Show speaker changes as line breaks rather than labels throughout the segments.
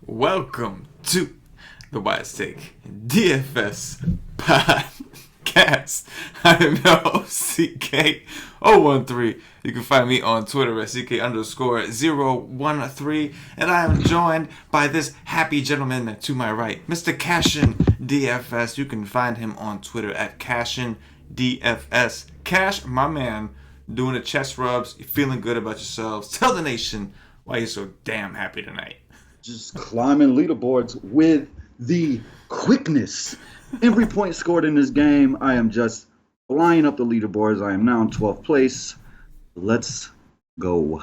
Welcome to the Wise Take DFS podcast. I am your host, CK013. You can find me on Twitter at CK_013. And I am joined by this happy gentleman to my right, Mr. CashinDFS. You can find him on Twitter at CashinDFS. Cash, my man, doing the chest rubs. You're feeling good about yourselves. Tell the nation why you're so damn happy tonight.
Just climbing leaderboards with the quickness. Every point scored in this game, I am just flying up the leaderboards. I am now in 12th place. Let's go.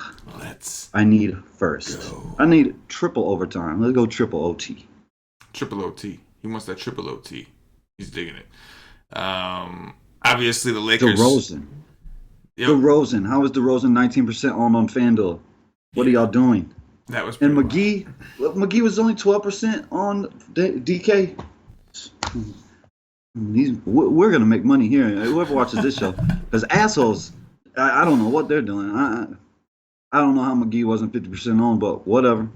I need first. I need triple overtime. Let's go triple OT.
Triple OT. He wants that triple OT. He's digging it. Obviously, the Lakers.
DeRozan.
Yep.
DeRozan. How is DeRozan 19% on FanDuel? What are y'all doing?
That was
and McGee was only 12% on DK. We're gonna make money here. Whoever watches this show, because assholes, I don't know what they're doing. I don't know how McGee wasn't 50% on, but whatever.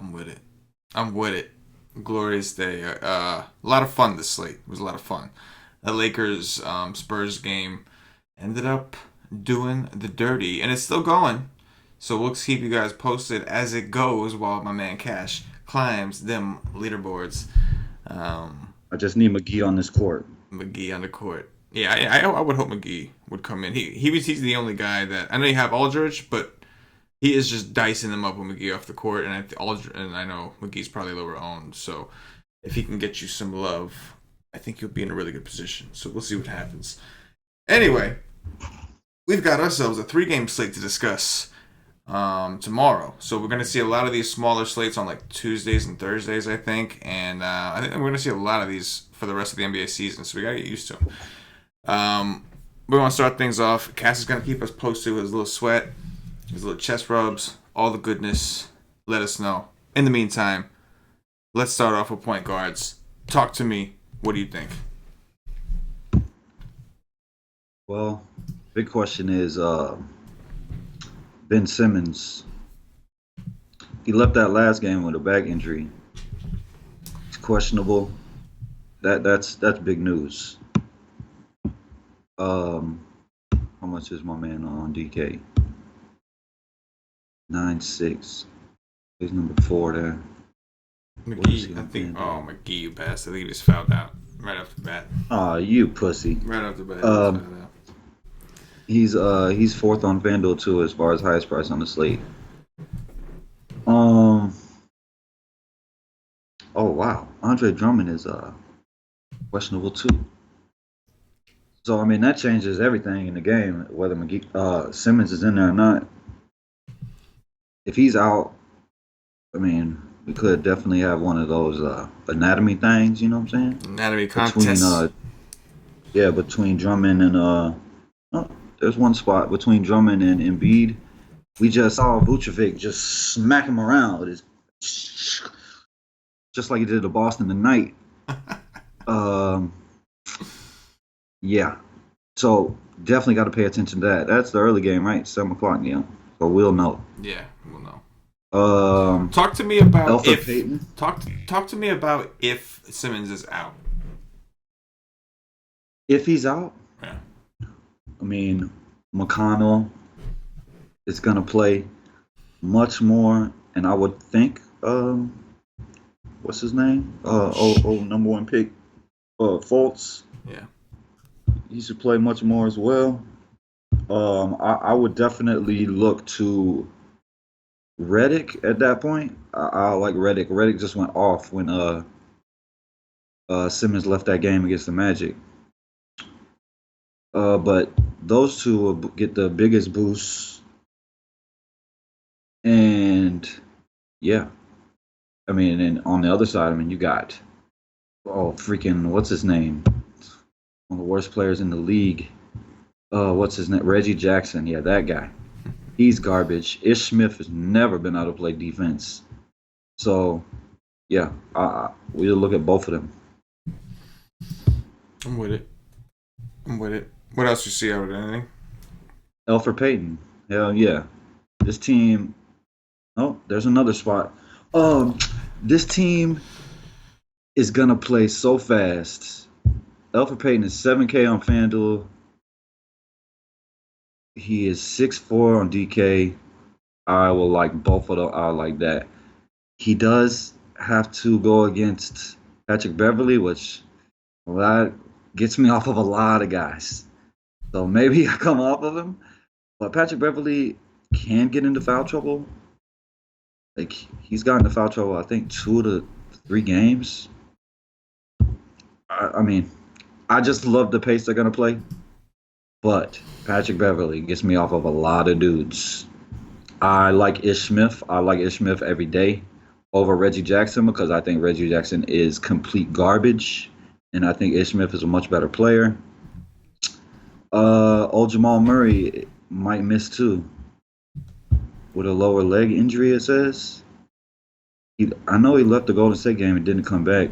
I'm with it. Glorious day. A lot of fun this slate. It was a lot of fun. The Lakers Spurs game ended up doing the dirty, and it's still going. So we'll keep you guys posted as it goes while my man Cash climbs them leaderboards.
I just need McGee on this court.
McGee on the court. Yeah, I would hope McGee would come in. He's the only guy that I know you have Aldridge, but he is just dicing them up with McGee off the court, and I know McGee's probably lower owned. So if he can get you some love, I think you'll be in a really good position. So we'll see what happens. Anyway, we've got ourselves a 3-game slate to discuss tomorrow. So we're going to see a lot of these smaller slates on like Tuesdays and Thursdays, I think. And I think we're going to see a lot of these for the rest of the NBA season. So we got to get used to them. We want to start things off. Cass is going to keep us posted with his little sweat, his little chest rubs, all the goodness. Let us know. In the meantime, let's start off with point guards. Talk to me. What do you think?
Well, big question is Ben Simmons. He left that last game with a back injury. It's questionable. That's big news. How much is my man on DK? 9.6. He's number 4 there.
McGee, I think. Oh, McGee, you bastard! I think he just fouled out right off the bat.
Oh, you pussy!
Right off the bat.
He's 4th on FanDuel too as far as highest price on the slate. Oh wow, Andre Drummond is questionable too. So I mean that changes everything in the game whether Simmons is in there or not. If he's out, I mean we could definitely have one of those anatomy things. You know what I'm saying?
Anatomy contest.
Between Drummond and there's one spot between Drummond and Embiid. We just saw Vucevic just smack him around with his, just like he did to Boston tonight. Yeah. So definitely got to pay attention to that. That's the early game, right? 7 o'clock, yeah. So we'll know.
Yeah, we'll know.
Talk
to me about
Payton.
Talk to me about if Simmons is out.
If he's out.
Yeah.
I mean, McConnell is going to play much more, and I would think, what's his name? Number 1 pick, Fultz.
Yeah.
He should play much more as well. I would definitely look to Redick at that point. I like Redick. Redick just went off when Simmons left that game against the Magic. But those two will get the biggest boost. And, yeah. I mean, and on the other side, I mean, you got, what's his name? One of the worst players in the league. What's his name? Reggie Jackson. Yeah, that guy. He's garbage. Ish Smith has never been able to play defense. So, yeah, we'll look at both of them.
I'm with it. What else you see out of anything?
Elfrid Payton. Hell yeah. This team. Oh, there's another spot. Um, this team is gonna play so fast. Elfrid Payton is 7K on FanDuel. He is 6'4" on DK. I will like both of them. I like that. He does have to go against Patrick Beverly, which that gets me off of a lot of guys. So maybe I come off of him. But Patrick Beverly can get into foul trouble. Like he's gotten into foul trouble, I think 2 to 3 games. I mean, I just love the pace they're gonna play. But Patrick Beverly gets me off of a lot of dudes. I like Ish Smith. I like Ish Smith every day over Reggie Jackson because I think Reggie Jackson is complete garbage, and I think Ish Smith is a much better player. Old Jamal Murray might miss too with a lower leg injury. It says. I know he left the Golden State game and didn't come back,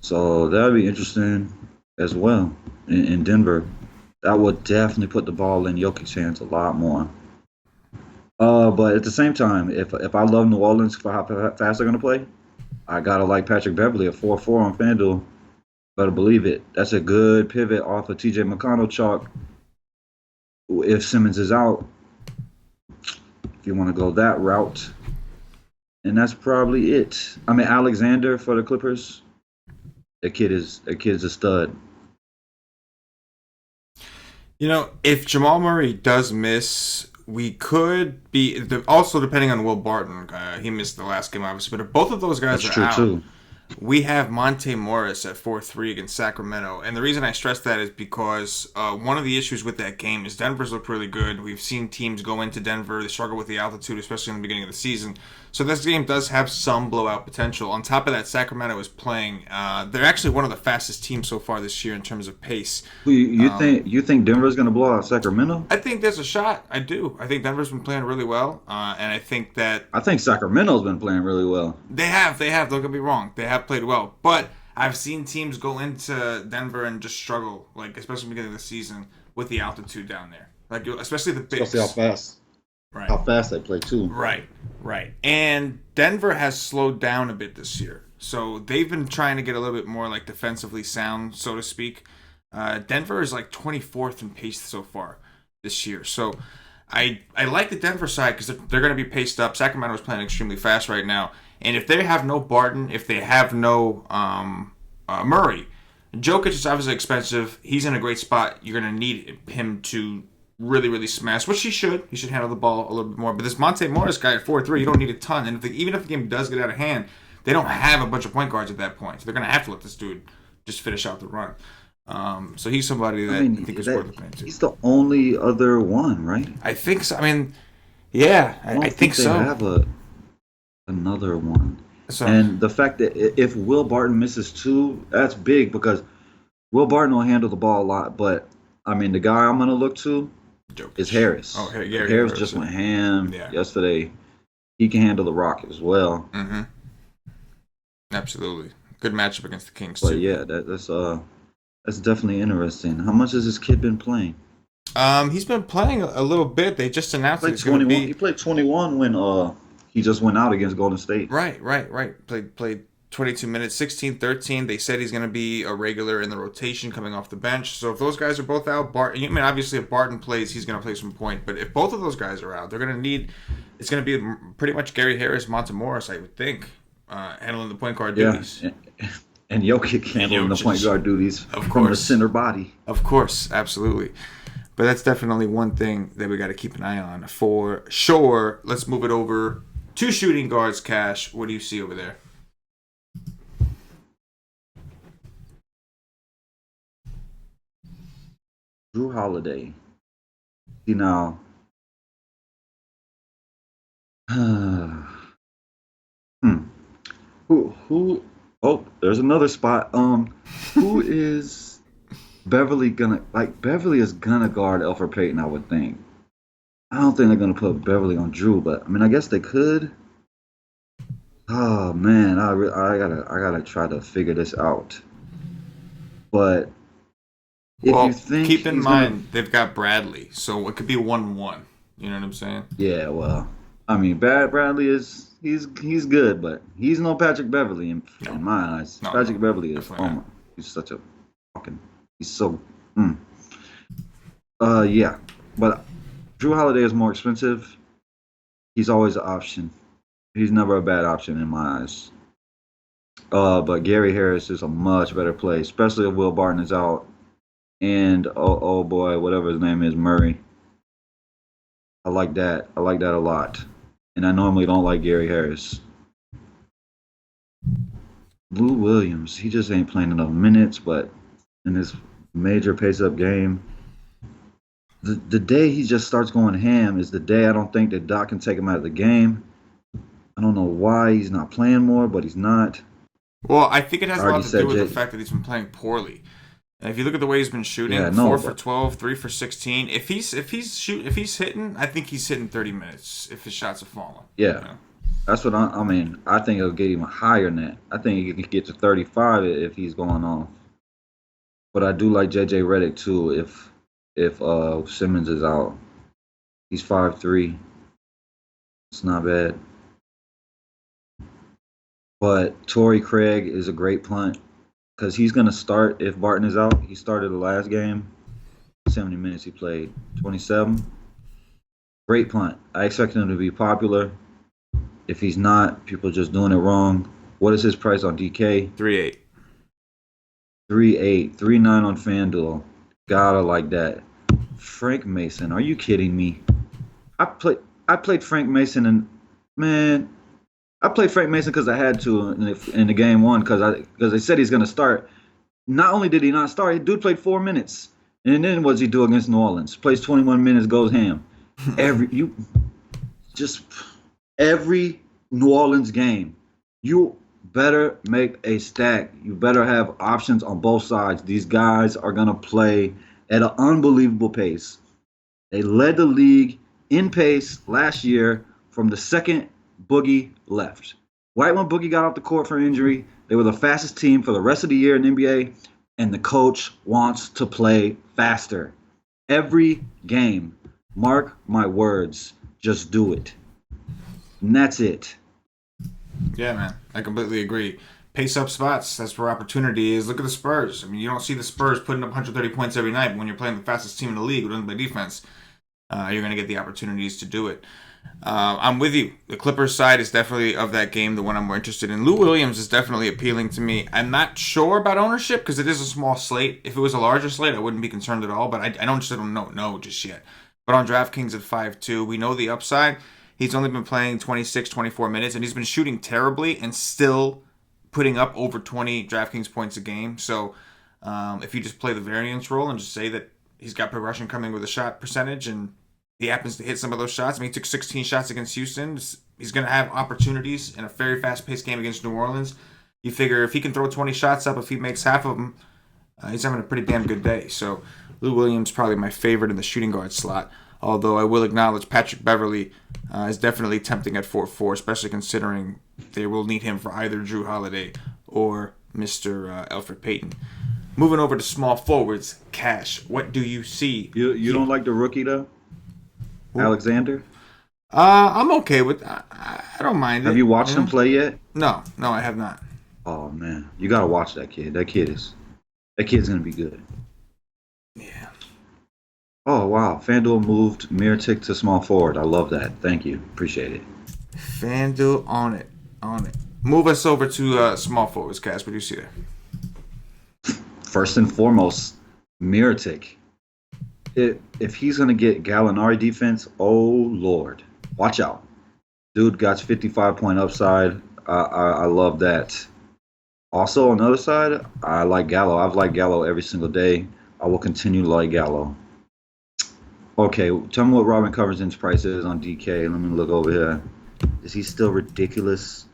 so that'd be interesting as well in Denver. That would definitely put the ball in Jokic's hands a lot more. But at the same time, if I love New Orleans for how fast they're gonna play, I gotta like Patrick Beverly at 4-4 on FanDuel. Better believe it. That's a good pivot off of TJ McConnell chalk. If Simmons is out, if you want to go that route, and that's probably it. I mean, Alexander for the Clippers. That kid's a stud.
If Jamal Murray does miss, we could be also depending on Will Barton. He missed the last game, obviously, but if both of those guys
That's
are
true
out,
too.
we have Monte Morris at 4-3 against Sacramento. And the reason I stress that is because one of the issues with that game is Denver's looked really good. We've seen teams go into Denver. They struggle with the altitude, especially in the beginning of the season. So this game does have some blowout potential. On top of that, Sacramento is playing. They're actually one of the fastest teams so far this year in terms of pace.
You think Denver's gonna blow out Sacramento?
I think there's a shot. I do. I think Denver's been playing really well. And I think that
I think Sacramento's been playing really well.
They have. Don't get me wrong. They have played well. But I've seen teams go into Denver and just struggle, like especially in the beginning of the season with the altitude down there. Like especially the bigs.
Especially how fast they play too.
Right. And Denver has slowed down a bit this year. So they've been trying to get a little bit more like defensively sound, so to speak. Denver is like 24th in pace so far this year. So I like the Denver side because they're going to be paced up. Sacramento is playing extremely fast right now. And if they have no Barton, if they have no Murray, Jokic is obviously expensive. He's in a great spot. You're going to need him to really, really smash, which he should. He should handle the ball a little bit more. But this Monte Morris guy at 4-3, you don't need a ton. And even if the game does get out of hand, they don't have a bunch of point guards at that point. So they're going to have to let this dude just finish out the run. So he's somebody that I think is worth looking into.
He's the only other one, right?
I think so. I mean, yeah, I think so.
They have another one.
So,
and the fact that if Will Barton misses 2, that's big because Will Barton will handle the ball a lot. But, I mean, the guy I'm going to look to is Harris.
Oh, yeah,
Harris just went ham yesterday. He can handle the rock as well.
Mm-hmm. Absolutely. Good matchup against the Kings,
but
too.
Yeah, that's definitely interesting. How much has this kid been playing?
He's been playing a little bit. They just announced
he's going to be. He played 21 when he just went out against Golden State.
Right. Played 22 minutes, 16-13. They said he's going to be a regular in the rotation coming off the bench. So if those guys are both out, obviously if Barton plays, he's going to play some point. But if both of those guys are out, they're going to need. It's going to be pretty much Gary Harris, Monte Morris, I would think, handling the point guard duties.
And Jokic handling the point guard duties from the center body.
Of course, absolutely. But that's definitely one thing that we got to keep an eye on for sure. Let's move it over to shooting guards, Cash. What do you see over there?
Drew Holiday. You know. Who? Oh, there's another spot. Who is Beverly gonna like? Beverly is gonna guard Elfrid Payton, I would think. I don't think they're gonna put Beverly on Drew, but I mean, I guess they could. Oh man, I gotta try to figure this out. But If you
Well,
think
keep in
he's gonna,
mind they've got Bradley, so it could be 1-1. You know what I'm saying?
yeah, well, I mean, Bradley is he's good, but he's no Patrick Beverly
No,
in my eyes.
no, no,
Patrick Beverly is
definitely not.
he's such a fucking he's so mm. Yeah, but Drew Holiday is more expensive. He's always an option. He's never a bad option in my eyes. But Gary Harris is a much better play, especially if Will Barton is out and oh boy, whatever his name is, Murray. I like that. I like that a lot. And I normally don't like Gary Harris. Lou Williams, he just ain't playing enough minutes, but in this major pace up game, the day he just starts going ham is the day I don't think that Doc can take him out of the game. I don't know why he's not playing more, but he's not.
Well, I think it has
I
a lot
already
to do
said
with the
J.
fact that he's been playing poorly. And if you look at the way he's been
Yeah,
shooting,
no,
4 for
but
12, 3 for 16. If he's hitting, I think he's hitting 30 minutes if his shots are falling. You
yeah,
know?
that's what I mean. I think it'll get even higher than that. I think he can get to 35 if he's going off. But I do like JJ Redick too. If Simmons is out, he's 5'3". It's not bad. But Torrey Craig is a great punt because he's gonna start if Barton is out. He started the last game. 70 minutes he played. 27. Great punt. I expect him to be popular. If he's not, people are just doing it wrong. What is his price on DK?
3-8.
3.8, 3.9 on FanDuel. Gotta like that. Frank Mason, are you kidding me? I played Frank Mason and man, I played Frank Mason because I had to in the game one because they said he's gonna start. Not only did he not start, the dude played 4 minutes, and then what's he do against New Orleans? Plays 21 minutes, goes ham. Every you just every New Orleans game, you better make a stack. You better have options on both sides. These guys are gonna play at an unbelievable pace. They led the league in pace last year from the second Boogie left. Right when Boogie got off the court for injury, they were the fastest team for the rest of the year in the NBA, and the coach wants to play faster. Every game, mark my words, just do it. And that's it.
Yeah, man. I completely agree. Pace up spots, that's where opportunity is. Look at the Spurs. I mean, you don't see the Spurs putting up 130 points every night, but when you're playing the fastest team in the league who doesn't play defense, you're going to get the opportunities to do it. I'm with you. The Clippers side is definitely of that game the one I'm more interested in. Lou Williams is definitely appealing to me. I'm not sure about ownership because it is a small slate. If it was a larger slate, I wouldn't be concerned at all, but I don't know just yet. But on DraftKings at 5-2, we know the upside. He's only been playing 26, 24 minutes, and he's been shooting terribly and still putting up over 20 DraftKings points a game. So if you just play the variance role and just say that he's got progression coming with a shot percentage and he happens to hit some of those shots. I mean, he took 16 shots against Houston. He's going to have opportunities in a very fast-paced game against New Orleans. You figure if he can throw 20 shots up, if he makes half of them, he's having a pretty damn good day. So Lou Williams probably my favorite in the shooting guard slot. Although I will acknowledge Patrick Beverly is definitely tempting at 4-4, especially considering they will need him for either Drew Holiday or Mr. Elfrid Payton. Moving over to small forwards, Cash, what do you see?
You don't like the rookie though? Ooh. Alexander?
I'm okay with that. I don't mind it.
Have you watched him play yet?
No, I have not.
Oh man, you gotta watch that kid. That kid's gonna be good.
Yeah.
Oh wow, FanDuel moved Miritic to small forward. I love that. Thank you, appreciate it.
FanDuel on it. Move us over to small forwards, Cash. What do you see there?
First and foremost, Miritic. If he's going to get Gallinari defense, oh, Lord. Watch out. Dude got 55-point upside. I love that. Also, on the other side, I like Gallo. I've liked Gallo every single day. I will continue to like Gallo. Okay, tell me what Robin Covington's price is on DK. Let me look over here. Is he still ridiculous?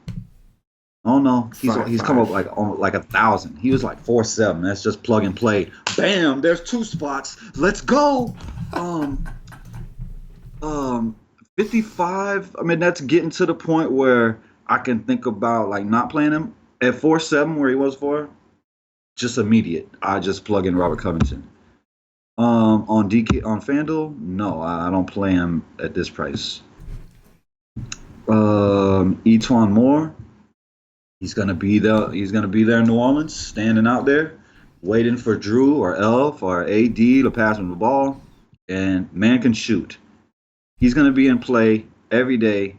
Oh no, he's come up like 1,000. He was like 4.7. That's just plug and play. Bam! There's 2 spots. Let's go. 55. I mean, that's getting to the point where I can think about like not playing him at 4.7 where he was for. Just immediate. I just plug in Robert Covington. On DK on FanDuel, no, I don't play him at this price. Etwan Moore, he's gonna be there. He's gonna be there in New Orleans, standing out there, waiting for Drew or Elf or AD to pass him the ball, and man can shoot. He's gonna be in play every day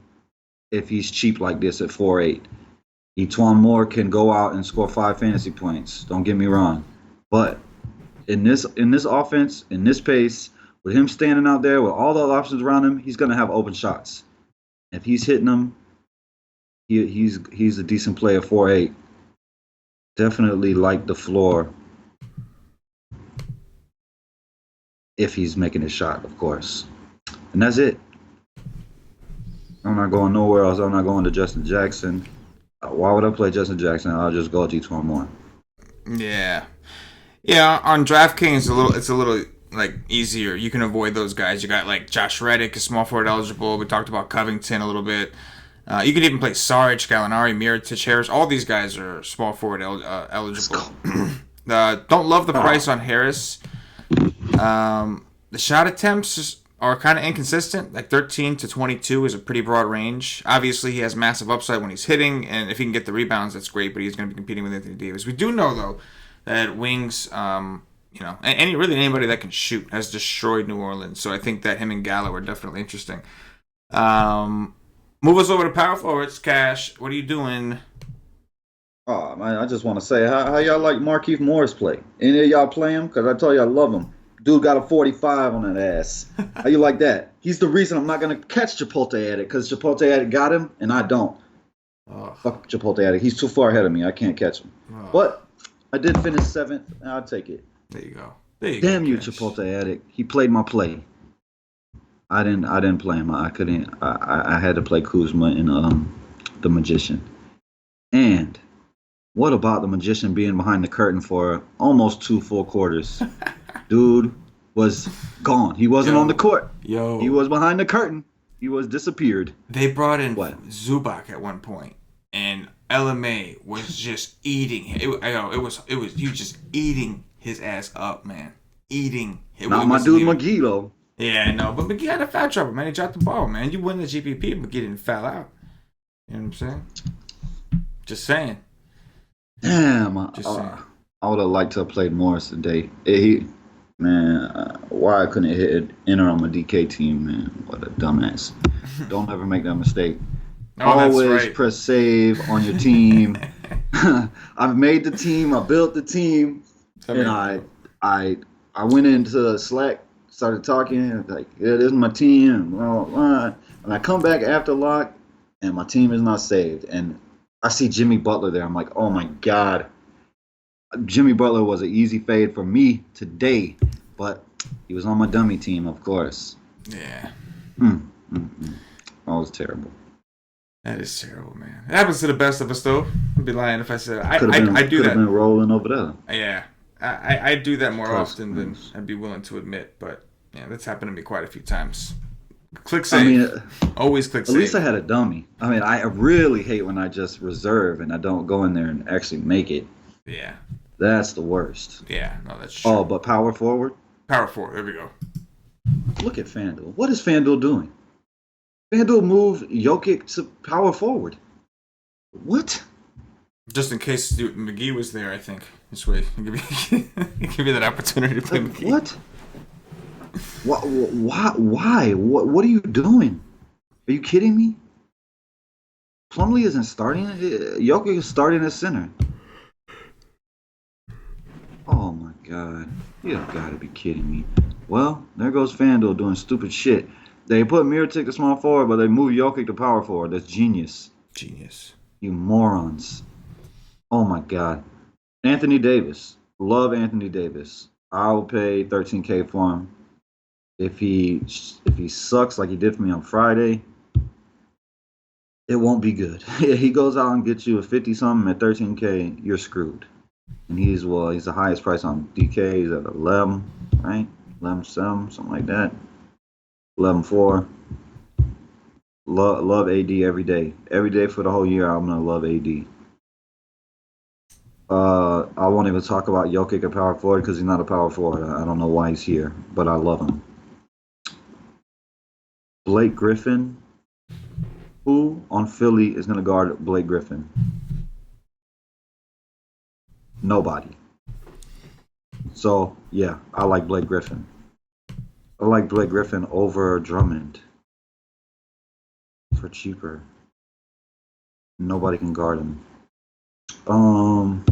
if he's cheap like this at 4.8. Etwan Moore can go out and score 5 fantasy points. Don't get me wrong, but in this offense, in this pace, with him standing out there with all the options around him, he's gonna have open shots. If he's hitting them, he's a decent player 4.8. Definitely like the floor if he's making his shot, of course. And that's it. I'm not going nowhere else. I'm not going to Justin Jackson. Why would I play Justin Jackson? I'll just go T2 more.
Yeah. Yeah, on DraftKings, it's a little like easier. You can avoid those guys. You got like Josh Reddick, is small forward eligible. We talked about Covington a little bit. You could even play Saric, Gallinari, Mirotic, Harris. All these guys are small forward eligible. Don't love the price on Harris. The shot attempts are kind of inconsistent. Like 13 to 22 is a pretty broad range. Obviously, he has massive upside when he's hitting, and if he can get the rebounds, that's great. But he's going to be competing with Anthony Davis. We do know though that wings, anybody that can shoot has destroyed New Orleans. So I think that him and Gallo are definitely interesting. Move us over to power forwards. Cash, what are you doing?
Oh man, I just want to say how y'all like Markieff Morris play? Any of y'all play him? Cause I tell you I love him. Dude got a 45 on that ass. How you like that? He's the reason I'm not gonna catch Chipotle Addict because Chipotle Addict got him and I don't.
Oh.
Fuck Chipotle Addict. He's too far ahead of me. I can't catch him.
Oh.
But I did finish 7th. I'll take it.
There you go.
Damn you, Chipotle Addict. He played my play. I didn't play him. I couldn't. I had to play Kuzma and the Magician. And what about the Magician being behind the curtain for almost 2 full quarters? Dude was gone. He wasn't on the court. He was behind the curtain. He was disappeared.
They brought in Zubac at one point, and LMA was just eating him. It was you just eating his ass up, man. Eating.
Not my dude McGee though.
Yeah, I know, but McGee had a foul trouble, man. He dropped the ball, man. You win the GPP, McGee didn't foul out. You know what I'm saying? Just saying.
Damn, I would have liked to have played Morris today. Why I couldn't hit enter on my DK team, man. What a dumbass. Don't ever make that mistake. Always press save on your team. I've made the team. I built the team. And I went into Slack, started talking, like, yeah, this is my team, blah, blah, blah. And I come back after lock, and my team is not saved. And I see Jimmy Butler there. I'm like, oh, my God. Jimmy Butler was an easy fade for me today, but he was on my dummy team, of course.
Yeah.
That was terrible.
That is terrible, man. It happens to the best of us, though. I'd be lying if I said I do that.
Could have been rolling over there.
Yeah. I do that more often than I'd be willing to admit, but yeah, that's happened to me quite a few times. Click save. Always click save.
At least I had a dummy. I mean, I really hate when I just reserve and I don't go in there and actually make it.
Yeah.
That's the worst.
Yeah, no, that's true.
Oh, but power forward?
Power forward, there we go.
Look at FanDuel. What is FanDuel doing? FanDuel moved Jokic to power forward. What?
Just in case McGee was there, I think. This way. Give you that opportunity to play McGee.
What? Why? What are you doing? Are you kidding me? Plumlee isn't starting. Jokic is starting at center. Oh my God. You gotta be kidding me. Well, there goes FanDuel doing stupid shit. They put Mirotic to small forward, but they moved Jokic to power forward. That's genius.
Genius. You
morons. Oh my God. Anthony Davis. Love Anthony Davis. I will pay $13K for him. If he sucks like he did for me on Friday, it won't be good. He goes out and gets you a 50-something at $13K, you're screwed. And he's the highest price on DK. He's at 11, right? 11.7, something like that. 11.4. Love AD every day. Every day for the whole year, I'm going to love AD. I won't even talk about Jokic at power forward because he's not a power forward. I don't know why he's here, but I love him. Blake Griffin. Who on Philly is going to guard Blake Griffin? Nobody. So, yeah, I like Blake Griffin. I like Blake Griffin over Drummond for cheaper. Nobody can guard him. Um,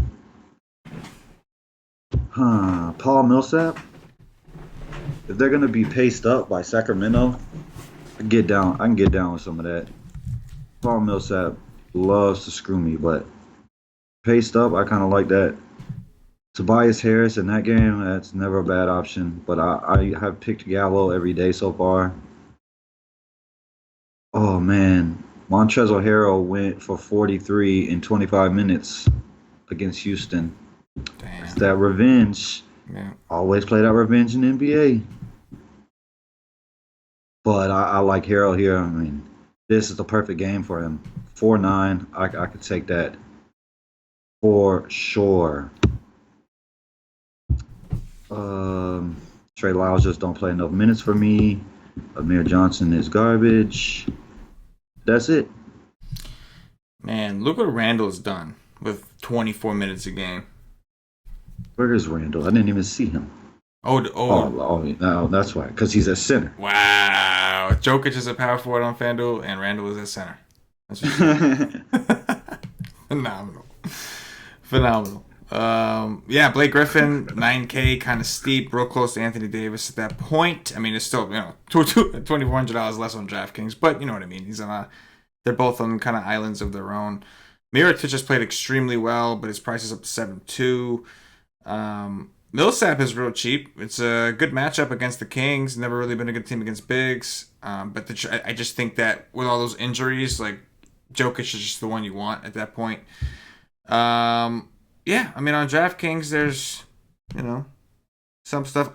Paul Millsap. If they're gonna be paced up by Sacramento, I get down. I can get down with some of that. Paul Millsap loves to screw me, but paced up, I kind of like that. Tobias Harris in that game, that's never a bad option. But I have picked Gallo every day so far. Oh man, Montrezl Harrell went for 43 in 25 minutes against Houston. It's
Damn.
that revenge.
Yeah.
Always play that revenge in the NBA. But I like Harrell here. I mean, this is the perfect game for him. 4-9. I could take that for sure. Trey Lyles just don't play enough minutes for me. Amir Johnson is garbage. That's it.
Man, look what Randall's done with 24 minutes a game.
Where is Randall? I didn't even see him. No, that's why. Because he's a center.
Wow. Jokic is a power forward on FanDuel, and Randall is a center. That's what Phenomenal. Phenomenal. Yeah, Blake Griffin, 9K, kind of steep, real close to Anthony Davis at that point. I mean, it's still, $2,400 less on DraftKings, but you know what I mean. They're both on kind of islands of their own. Mirotic just played extremely well, but his price is up to 7-2. Millsap is real cheap. It's a good matchup against the Kings. Never really been a good team against bigs. But I just think that with all those injuries, like Jokic is just the one you want at that point. Yeah, I mean on DraftKings, there's some stuff.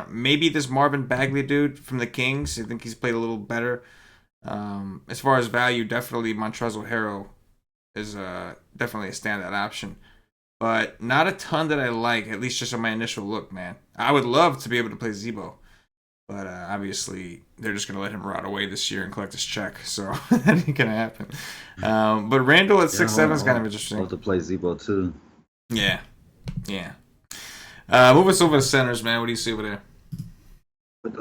Maybe this Marvin Bagley dude from the Kings. I think he's played a little better. As far as value, definitely Montrezl Harrell is definitely a standout option. But not a ton that I like, at least just on my initial look, man. I would love to be able to play Zebo. But obviously, they're just going to let him rot away this year and collect his check. So that ain't going to happen. But Randall at 6'7" is kind of interesting.
I'll have to play Zebo too.
Yeah. Yeah. Move us over to centers, man. What do you see over there?
But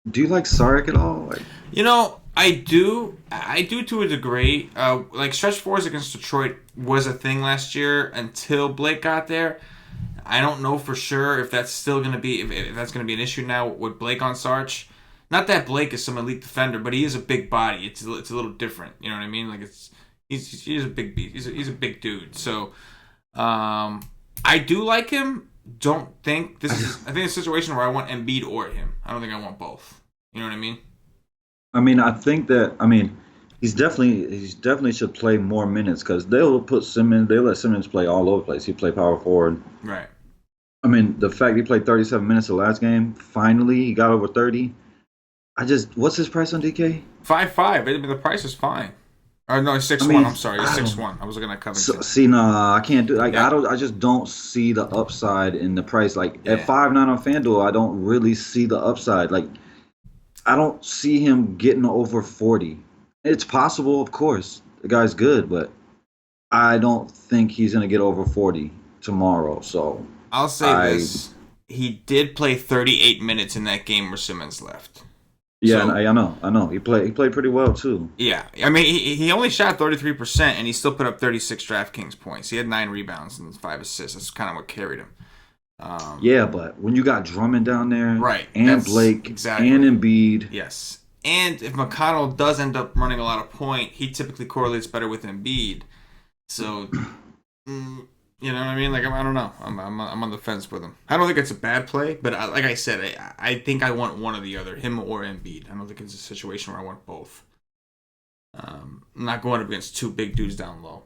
do you like Sarek at all?
I do. I do to a degree. Like stretch fours against Detroit was a thing last year until Blake got there. I don't know for sure if that's still going to be if that's going to be an issue now with Blake on Sarge. Not that Blake is some elite defender, but he is a big body. It's a little different. You know what I mean? Like he's a big beast. He's a big dude. So I do like him. Don't think this is. I think it's a situation where I want Embiid or him. I don't think I want both. You know what I mean?
I mean, I think that he's definitely should play more minutes because they let Simmons play all over the place. He play power forward.
Right.
I mean, the fact he played 37 minutes the last game, finally he got over 30. What's his price on DK?
5.5. I mean, the price is fine. Or no, it's 6'1". I'm sorry, it's 6'1". I was looking at Covington.
I can't do. I just don't see the upside in the price. At 5.9 on FanDuel, I don't really see the upside. I don't see him getting over 40. It's possible, of course. The guy's good, but I don't think he's going to get over 40 tomorrow. So
I'll say this. He did play 38 minutes in that game where Simmons left.
Yeah, so, I know. He played pretty well, too.
Yeah. I mean, he only shot 33%, and he still put up 36 DraftKings points. He had 9 rebounds and 5 assists. That's kind of what carried him.
Yeah, but when you got Drummond down there,
right,
and Blake, and Embiid,
yes, and if McConnell does end up running a lot of point, he typically correlates better with Embiid. So, you know what I mean? I don't know. I'm on the fence with him. I don't think it's a bad play, but like I said, I think I want one or the other, him or Embiid. I don't think it's a situation where I want both. I'm not going up against two big dudes down low.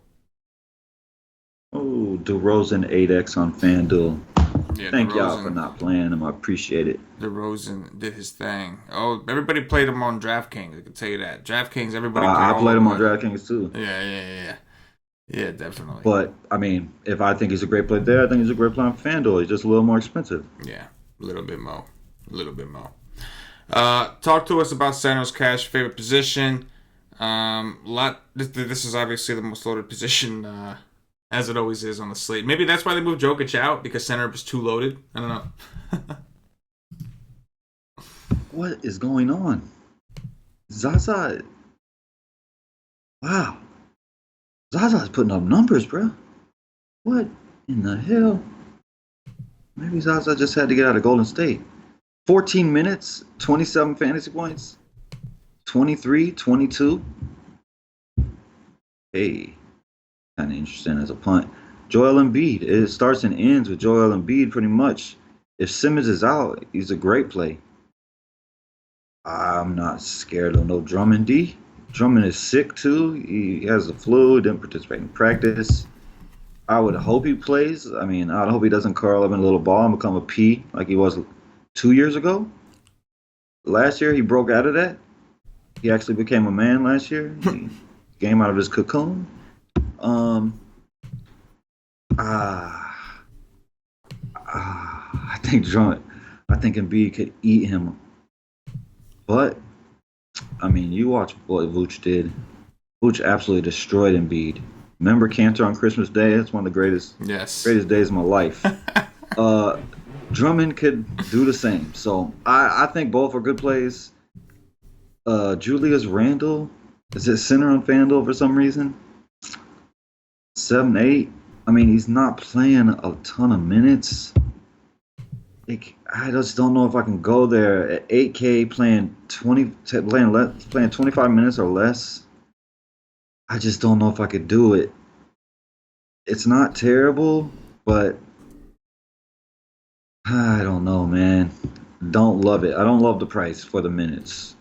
Oh, DeRozan 8X on FanDuel.
Yeah,
Thank y'all for not playing him. I appreciate it.
DeRozan did his thing. Oh, everybody played him on DraftKings. I can tell you that. DraftKings, everybody
I played him on DraftKings too.
Yeah. Yeah, definitely.
But I mean, if I think he's a great play there, I think he's a great play on FanDuel. He's just a little more expensive.
Yeah, a little bit more. A little bit more. Talk to us about center's cash favorite position. Lot. This is obviously the most loaded position, as it always is on the slate. Maybe that's why they moved Jokic out because center was too loaded. I don't know.
What is going on? Zaza. Wow. Zaza's putting up numbers, bro. What in the hell? Maybe Zaza just had to get out of Golden State. 14 minutes, 27 fantasy points, 23, 22. Hey, kind of interesting as a punt. Joel Embiid. It starts and ends with Joel Embiid pretty much. If Simmons is out, he's a great play. I'm not scared of no Drummond D. Drummond is sick too. He has the flu, didn't participate in practice. I would hope he plays. I mean, I hope he doesn't curl up in a little ball and become a P like he was 2 years ago. Last year, he broke out of that. He actually became a man last year. He came out of his cocoon. Um, I think Embiid could eat him. But, I mean, you watch what Vooch did. Vooch absolutely destroyed Embiid. Remember Cantor on Christmas Day? That's one of the greatest days of my life. Drummond could do the same. So I think both are good plays. Julius Randle is at center on FanDuel for some reason. 7-8. I mean, he's not playing a ton of minutes. I just don't know if I can go there at 8K playing 25 minutes or less. I just don't know if I could do it. It's not terrible, but I don't know, man. Don't love it. I don't love the price for the minutes.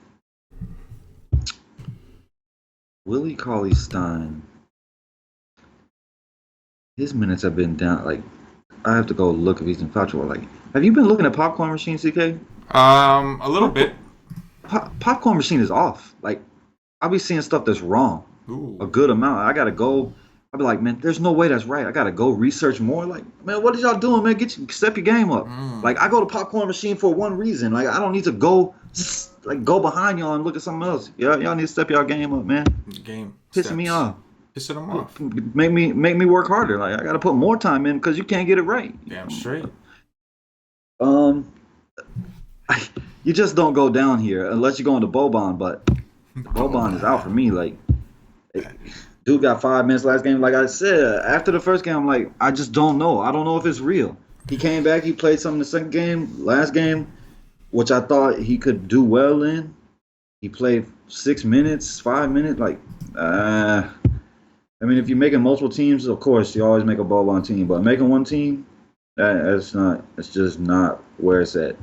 Willie Cauley-Stein. His minutes have been down. Like, I have to go look if he's in foul trouble. Like, have you been looking at Popcorn Machine, CK?
A little bit.
Popcorn Machine is off. Like, I'll be seeing stuff that's wrong.
Ooh.
A good amount. I gotta go. I'll be like, man, there's no way that's right. I gotta go research more. Like, man, what are y'all doing, man? Step your game up. Like, I go to Popcorn Machine for one reason. Like, I don't need to go behind y'all and look at something else. Y'all need to step y'all game up, man.
Game
pissing me off.
Pissing them off.
Make me work harder. Like, I gotta put more time in because you can't get it right.
Damn straight.
You just don't go down here unless you go into Boban, but Boban is out for me. Like, dude got 5 minutes last game. Like I said, after the first game, I'm like, I just don't know. I don't know if it's real. He came back. He played some in the second game, last game, which I thought he could do well in. He played 6 minutes, 5 minutes. Like, I mean, if you're making multiple teams, of course, you always make a Boban team. But making one team, it's just not where it's at.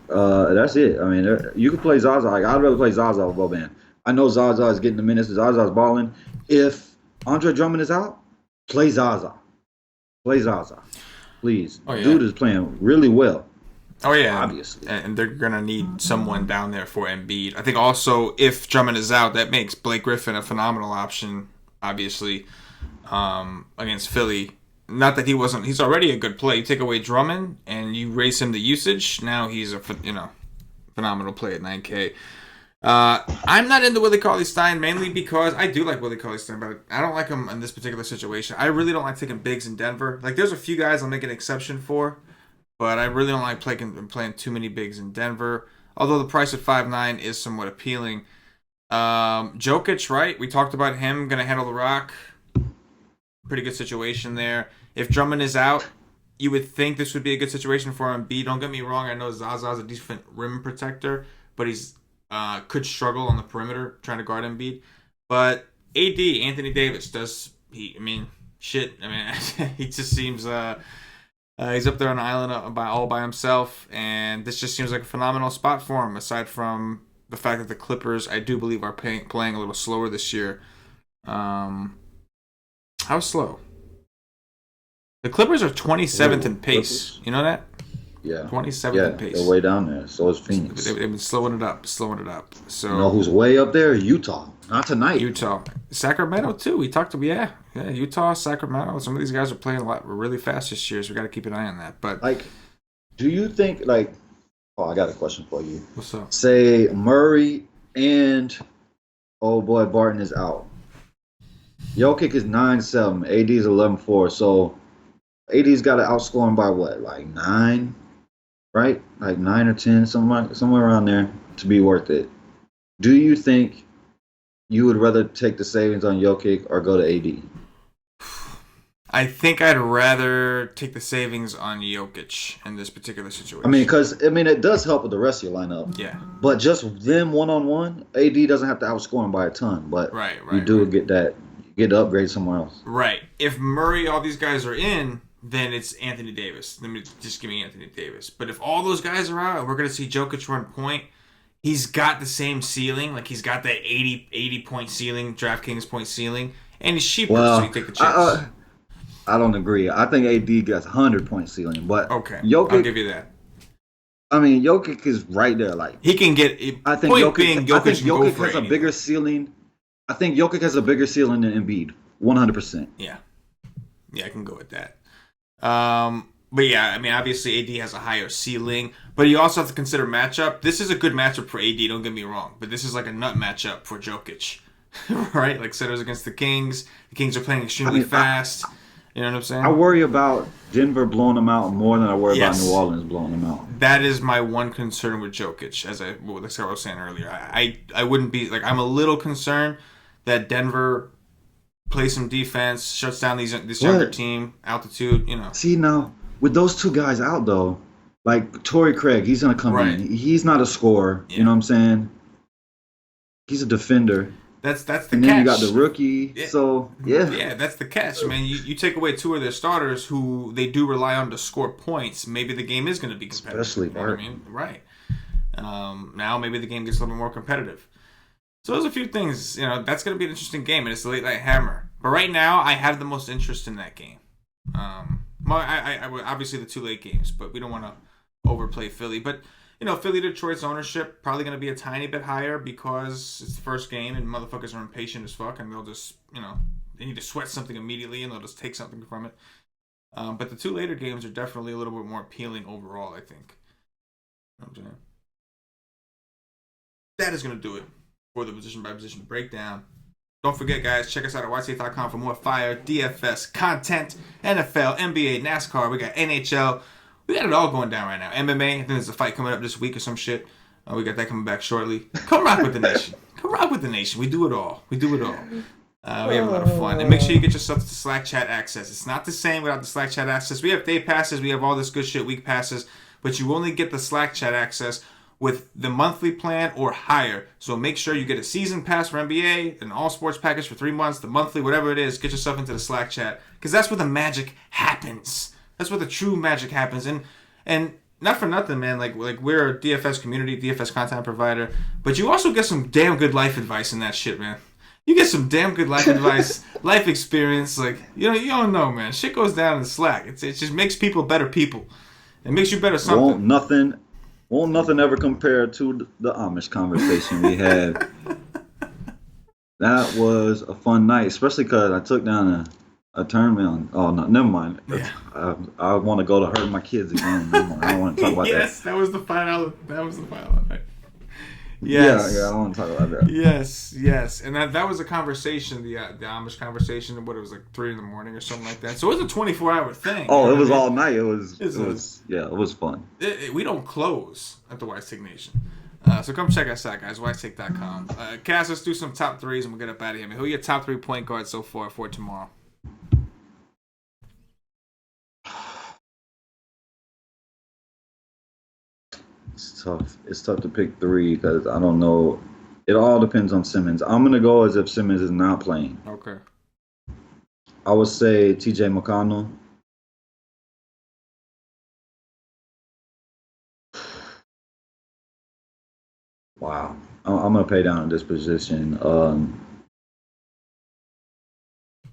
That's it. I mean, you could play Zaza. Like, I'd rather play Zaza with Boban. I know Zaza is getting the minutes. Zaza's balling. If Andre Drummond is out, play Zaza. Play Zaza. Please.
Oh, yeah.
Dude is playing really well.
Oh, yeah.
Obviously.
And they're going to need someone down there for Embiid. I think also if Drummond is out, that makes Blake Griffin a phenomenal option, obviously, against Philly. Not that he's already a good play. You take away Drummond and you raise him to usage, now he's a phenomenal play at 9K. I'm not into Willie Cauley-Stein mainly because I do like Willie Cauley-Stein, but I don't like him in this particular situation. I really don't like taking bigs in Denver. Like, there's a few guys I'll make an exception for, but I really don't like playing too many bigs in Denver. Although the price at 5.9 is somewhat appealing. Jokic, right? We talked about him going to handle the rock. Pretty good situation there. If Drummond is out, you would think this would be a good situation for Embiid. Don't get me wrong. I know Zaza's a decent rim protector, but he's could struggle on the perimeter trying to guard Embiid. But Anthony Davis, he just seems he's up there on an island all by himself, and this just seems like a phenomenal spot for him, aside from the fact that the Clippers, I do believe, are playing a little slower this year. How slow? The Clippers are 27th in pace. Clippers? You know that?
Yeah.
27th in pace.
They're way down there. So is Phoenix.
They've been slowing it up. So
you know who's way up there? Utah. Not tonight.
Utah, Sacramento too. We talked to Utah, Sacramento. Some of these guys are playing a lot really fast this year, so we got to keep an eye on that. But
Like, do you think like? Oh, I got a question for you.
what's up?
Say Murray and oh boy Barton is out. Jokic is 9-7. AD is 11-4. So AD's got to outscore him by what? Like 9, right? Like 9 or 10, somewhere around there to be worth it. Do you think you would rather take the savings on Jokic or go to AD?
I think I'd rather take the savings on Jokic in this particular situation.
I mean, because it does help with the rest of your lineup.
Yeah.
But just them one-on-one, AD doesn't have to outscore him by a ton. But you do get that. You get to upgrade somewhere else.
Right. If Murray, all these guys are in, then it's Anthony Davis. Let me just give me Anthony Davis. But if all those guys are out and we're going to see Jokic run point, he's got the same ceiling. Like, he's got that 80 point ceiling, DraftKings point ceiling. And he's cheaper, so you take the chance.
I don't agree. I think AD gets 100-point ceiling, but
okay,
Jokic,
I'll give you that.
I mean, Jokic is right there. Like
he can get.
I think Jokic has a bigger ceiling. I think Jokic has a bigger ceiling than Embiid, 100%.
Yeah, I can go with that. But yeah, I mean, obviously AD has a higher ceiling, but you also have to consider matchup. This is a good matchup for AD. Don't get me wrong, but this is like a nut matchup for Jokic, right? Like Sinners against the Kings. The Kings are playing extremely fast. You know what I'm saying?
I worry about Denver blowing them out more than I worry about New Orleans blowing them out.
That is my one concern with Jokic, like I was saying earlier. I wouldn't be like, I'm a little concerned that Denver plays some defense, shuts down this younger team, altitude, you know.
See, now, with those two guys out, though, like Torrey Craig, he's going to come in. He's not a scorer, you know what I'm saying? He's a defender.
That's the catch.
And then you got the rookie, so yeah.
Yeah, that's the catch, man. You take away two of their starters who they do rely on to score points, maybe the game is going to be competitive.
Especially
you know what I mean? Right. Now maybe the game gets a little bit more competitive. So there's a few things, you know, that's going to be an interesting game, and it's the late night hammer. But right now, I have the most interest in that game. I obviously the two late games, but we don't want to overplay Philly. But you know, Philly Detroit's ownership probably going to be a tiny bit higher because it's the first game and motherfuckers are impatient as fuck and they'll just, you know, they need to sweat something immediately and they'll just take something from it. But the two later games are definitely a little bit more appealing overall, I think. You know what I'm saying? That is going to do it for the position by position breakdown. Don't forget, guys, check us out at YTA.com for more fire DFS content, NFL, NBA, NASCAR. We got NHL. We got it all going down right now. MMA, I think there's a fight coming up this week or some shit. We got that coming back shortly. Come rock with the nation. Come rock with the nation. We do it all. We have a lot of fun. And make sure you get yourself to Slack chat access. It's not the same without the Slack chat access. We have day passes. We have all this good shit, week passes. But you only get the Slack chat access with the monthly plan or higher. So make sure you get a season pass for NBA, an all sports package for 3 months, the monthly, whatever it is. Get yourself into the Slack chat. Because that's where the magic happens. That's where the true magic happens. And not for nothing, man. Like we're a DFS community, DFS content provider. But you also get some damn good life advice in that shit, man. You get some damn good life advice, life experience. Like, you don't know, man. Shit goes down in Slack. It just makes people better people. It makes you better something.
Won't nothing ever compare to the Amish conversation we had. That was a fun night, especially because I took down a tournament. Oh no, never mind.
Yeah.
I want to go to hurt my kids again. I don't want to talk about that.
Yes, that was the final night. Yes.
Yeah, I don't want to talk about that.
Yes, and that was a conversation, the Amish conversation. What, it was like 3 a.m. or something like that. So it was a 24-hour thing.
Oh, it was all night. It was fun.
We don't close at the Wise Take Nation. So come check us out, guys. WiseTake.com. Cass, let's do some top threes and we'll get up out of here. Man, who are your top 3 point guards so far for tomorrow?
It's tough to pick 3 because I don't know. It all depends on Simmons. I'm gonna go as if Simmons is not playing.
Okay.
I would say T.J. McConnell. Wow, I'm gonna pay down at this position.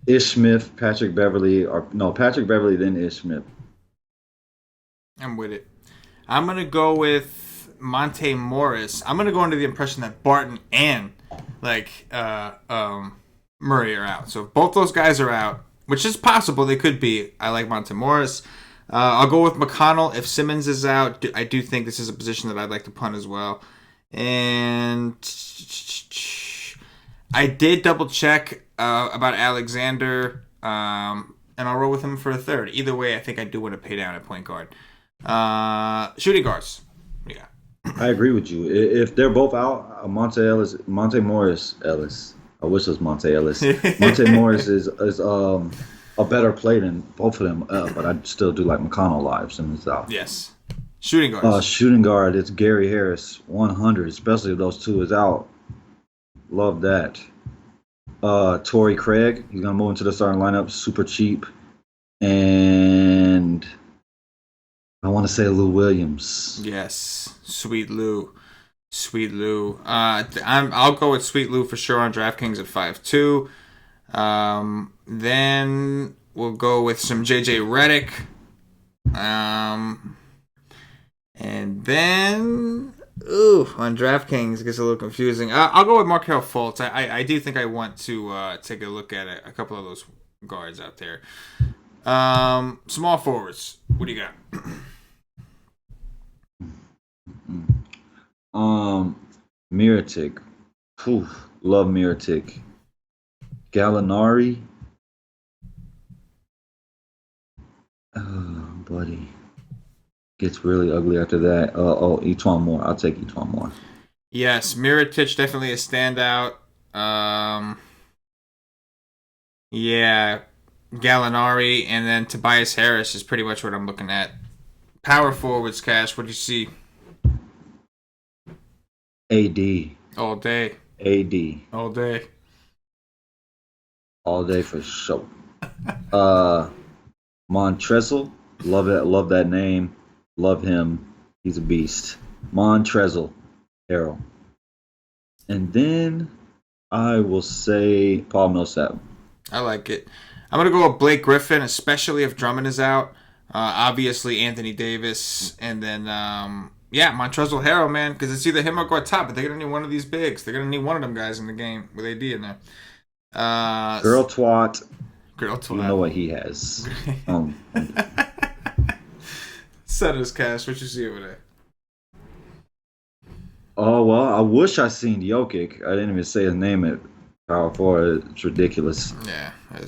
Ish Smith, Patrick Beverly, Patrick Beverly then Ish Smith.
I'm with it. I'm going to go with Monte Morris. I'm going to go under the impression that Barton and Murray are out. So if both those guys are out, which is possible, they could be. I like Monte Morris. I'll go with McConnell if Simmons is out. I do think this is a position that I'd like to punt as well. And I did double check about Alexander, and I'll roll with him for a third. Either way, I think I do want to pay down at point guard. Shooting guards. Yeah.
I agree with you. If they're both out, Monte Morris Ellis. I wish it was Monte Ellis. Monte Morris is a better play than both of them, but I still do like McConnell live. Simmons out.
Yes. Shooting guards.
Shooting guard, it's Gary Harris, 100, especially if those two is out. Love that. Torrey Craig, he's going to move into the starting lineup, super cheap. And I want to say Lou Williams.
Yes, Sweet Lou. I'll go with Sweet Lou for sure on DraftKings at 5.2. Then we'll go with some JJ Redick. And then, on DraftKings, it gets a little confusing. I'll go with Markelle Fultz. I do think I want to take a look at a couple of those guards out there. Small forwards. What do you got?
Miritic. Love Miritic. Gallinari. Oh, buddy. Gets really ugly after that. Etuan Moore. I'll take Etuan Moore.
Yes, Mirotic definitely a standout. Yeah, Gallinari, and then Tobias Harris is pretty much what I'm looking at. Power forwards, Cash. What do you see?
AD.
All day.
AD.
All day.
All day for sure. Montrezl. Love it. Love that name. Love him. He's a beast. Montrezl Harrell. And then I will say Paul Millsap.
I like it. I'm going to go with Blake Griffin, especially if Drummond is out. Obviously, Anthony Davis. And then, Montrezl Harrell, man, because it's either him or Gortat, but they're going to need one of these bigs. They're going to need one of them guys in the game with AD in there.
Girl twat.
Girl twat.
You know what he has.
Centers, Cash. What you see over there?
Oh, well, I wish I seen Jokic. I didn't even say his name at power forward. It's ridiculous.
Yeah, that's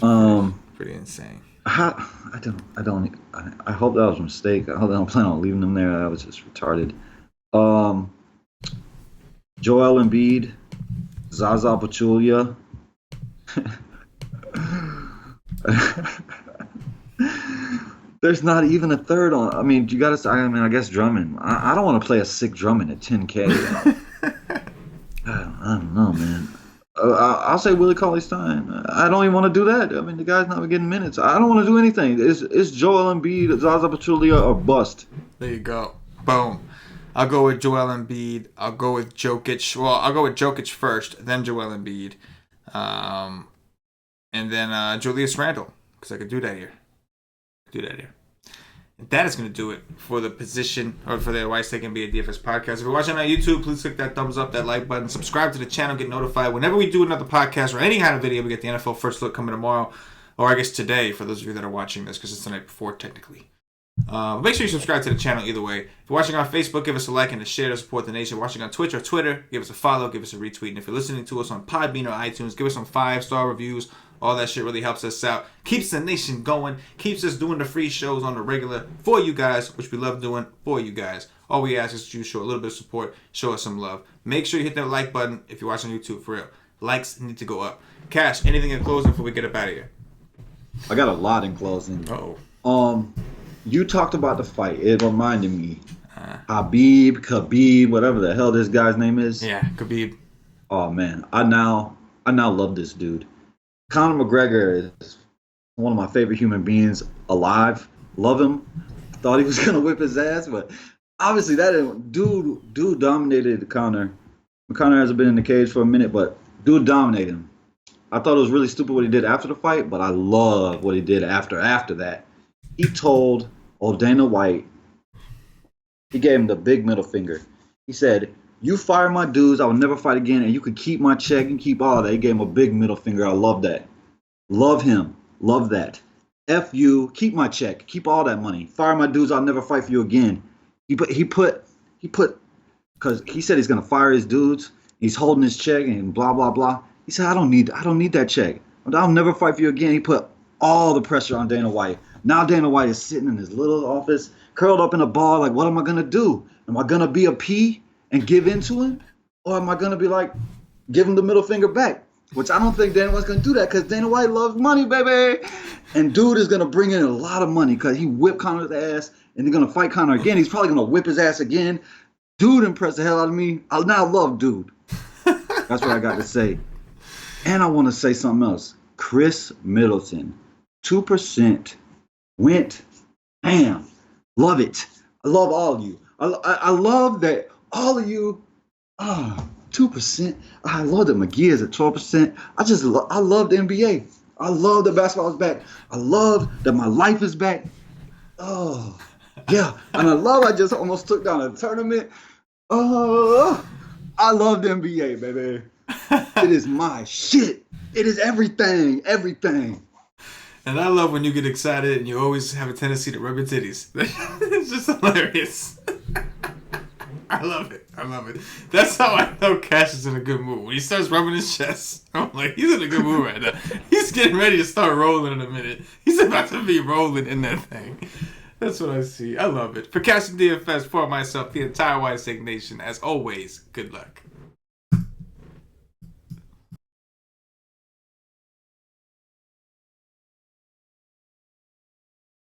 pretty insane.
I hope that was a mistake. I hope they don't plan on leaving him there. That was just retarded. Joel Embiid, Zaza Pachulia. There's not even a third on. I mean, you got to. I guess Drummond. I don't want to play a sick Drummond at 10K. I don't know, man. I'll say Willie Cauley-Stein. I don't even want to do that. I mean, the guy's not getting minutes. I don't want to do anything. It's Joel Embiid, Zaza Pachulia, or bust.
There you go. Boom. I'll go with Joel Embiid. I'll go with Jokic. Well, I'll go with Jokic first, then Joel Embiid. And then Julius Randle, because I could do that here. And that is going to do it for the position, or for the Why Stake NBA DFS podcast. If you're watching on YouTube, please click that thumbs up, that like button, subscribe to the channel, get notified. Whenever we do another podcast or any kind of video, we get the NFL First Look coming tomorrow, or I guess today, for those of you that are watching this, because it's the night before, technically. Make sure you subscribe to the channel either way. If you're watching on Facebook, give us a like and a share to support the nation. If you're watching on Twitch or Twitter, give us a follow, give us a retweet. And if you're listening to us on Podbean or iTunes, give us some 5-star reviews. All that shit really helps us out. Keeps the nation going. Keeps us doing the free shows on the regular for you guys, which we love doing for you guys. All we ask is that you show a little bit of support. Show us some love. Make sure you hit that like button if you're watching YouTube for real. Likes need to go up. Cash, anything in closing before we get up out of here?
I got a lot in closing.
Uh-oh.
You talked about the fight. It reminded me. Khabib, whatever the hell this guy's name is.
Yeah, Khabib.
Oh man, I now love this dude. Conor McGregor is one of my favorite human beings alive. Love him. Thought he was gonna whip his ass, but obviously that didn't. Dude dominated Conor. Conor hasn't been in the cage for a minute, but dude dominated him. I thought it was really stupid what he did after the fight, but I love what he did after that. He told Dana White, he gave him the big middle finger. He said, You fire my dudes, I will never fight again, and you can keep my check and keep all that. He gave him a big middle finger. I love that. Love him. Love that. F you. Keep my check. Keep all that money. Fire my dudes. I'll never fight for you again. He put because he said he's gonna fire his dudes. He's holding his check and blah blah blah. He said I don't need that check. I'll never fight for you again. He put all the pressure on Dana White. Now Dana White is sitting in his little office, curled up in a ball, like, what am I gonna do? Am I gonna be a P and give in to him, or am I gonna be like, give him the middle finger back? Which I don't think Dana White's gonna do that because Dana White loves money, baby. And dude is gonna bring in a lot of money because he whipped Connor's ass, and they're gonna fight Connor again. He's probably gonna whip his ass again. Dude impressed the hell out of me. I now love dude. That's what I got to say. And I want to say something else. Chris Middleton, 2% went. Damn, love it. I love all of you. I love that all of you. 2%. I love that McGee is at 12%. I love the NBA. I love that basketball is back. I love that my life is back. Oh, yeah. And I just almost took down a tournament. Oh, I love the NBA, baby. It is my shit. It is everything. Everything.
And I love when you get excited and you always have a tendency to rub your titties. It's just hilarious. I love it. I love it. That's how I know Cash is in a good mood. When he starts rubbing his chest, I'm like, he's in a good mood right now. He's getting ready to start rolling in a minute. He's about to be rolling in that thing. That's what I see. I love it. For CashinDFS, for myself, the entire White Snake Nation, as always, good luck.